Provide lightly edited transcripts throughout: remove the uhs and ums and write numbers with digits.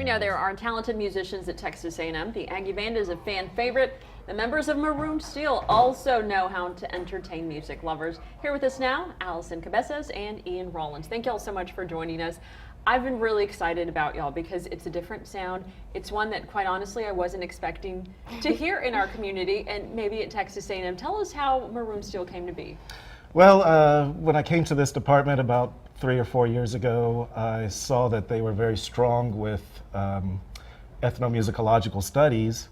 We know there are talented musicians at Texas A&M. The Aggie Band is a fan favorite. The members of Maroon Steel also know how to entertain music lovers. Here with us now, Allison Cabezas and Ian Rollins. Thank y'all so much for joining us. I've been really excited about y'all because it's a different sound. It's one that, quite honestly, I wasn't expecting to hear in our community and maybe at Texas A&M. Tell us how Maroon Steel came to be. Well, when I came to this department about 3 or 4 years ago, I saw that they were very strong with ethnomusicological studies,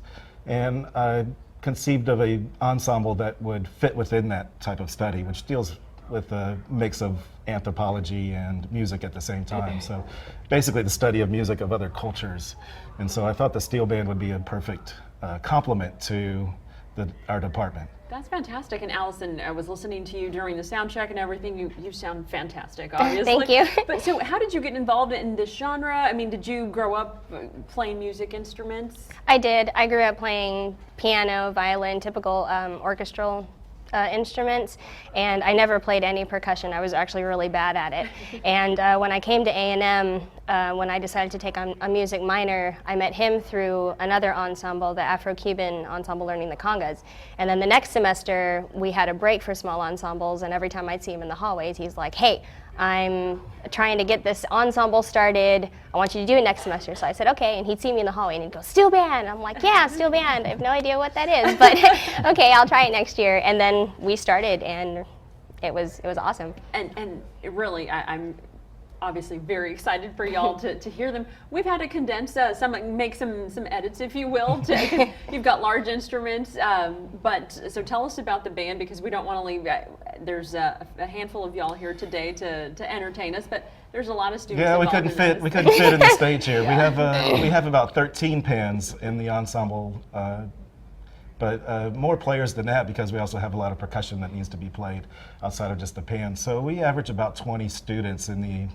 and I conceived of an ensemble that would fit within that type of study, which deals with a mix of anthropology and music at the same time. So basically the study of music of other cultures. And so I thought the steel band would be a perfect complement to our department. That's fantastic. And Allison, I was listening to you during the sound check and everything. You sound fantastic, obviously. Thank you. But so how did you get involved in this genre? I mean, did you grow up playing music instruments? I did. I grew up playing piano, violin, typical orchestral instruments, and I never played any percussion. I was actually really bad at it. And when I came to A&M, when I decided to take on a music minor, I met him through another ensemble, the Afro-Cuban ensemble learning the congas. And then the next semester, we had a break for small ensembles, and every time I'd see him in the hallways, he's like, "Hey, I'm trying to get this ensemble started. I want you to do it next semester." So I said, okay, and he'd see me in the hallway and he'd go, "Steel band." I'm like, "Yeah, steel band. I have no idea what that is, but okay, I'll try it next year." And then we started, and it was awesome. And it really, I'm obviously very excited for y'all to hear them. We've had to condense make some edits, if you will. You've got large instruments, but so tell us about the band, because we don't want to leave. There's a handful of y'all here today to entertain us, but there's a lot of students. Yeah, we couldn't fit in the stage here. Yeah. We have about 13 pans in the ensemble. But more players than that, because we also have a lot of percussion that needs to be played outside of just the pan. So we average about 20 students in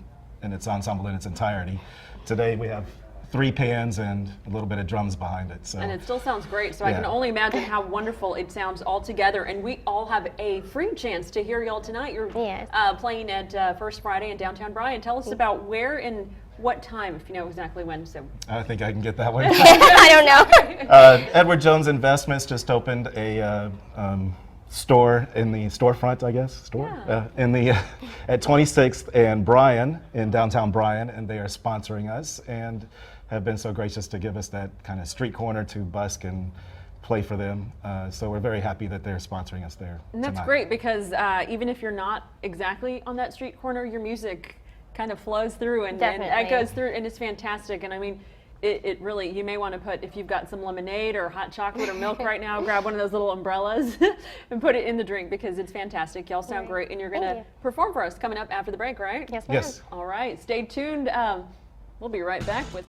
its ensemble in its entirety. Today we have 3 pans and a little bit of drums behind it. So. And it still sounds great, so Yeah. I can only imagine how wonderful it sounds all together. And we all have a free chance to hear y'all tonight. You're Yes. playing at First Friday in downtown Bryan. Tell us about where and what time, if you know exactly when. So I think I can get that one. I don't know. Edward Jones Investments just opened a store in the storefront, I guess, Yeah. At 26th and Bryan, in downtown Bryan, and they are sponsoring us and have been so gracious to give us that kind of street corner to busk and play for them. So we're very happy that they're sponsoring us there. And that's tonight. great, because even if you're not exactly on that street corner, your music kind of flows through and echoes through, and it's fantastic. And I mean, it really, you may want to put, if you've got some lemonade or hot chocolate or milk right now, grab one of those little umbrellas and put it in the drink, because it's fantastic. Y'all sound great, and you're going to perform for us coming up after the break, right? Yes, ma'am. Yes. All right, stay tuned. We'll be right back with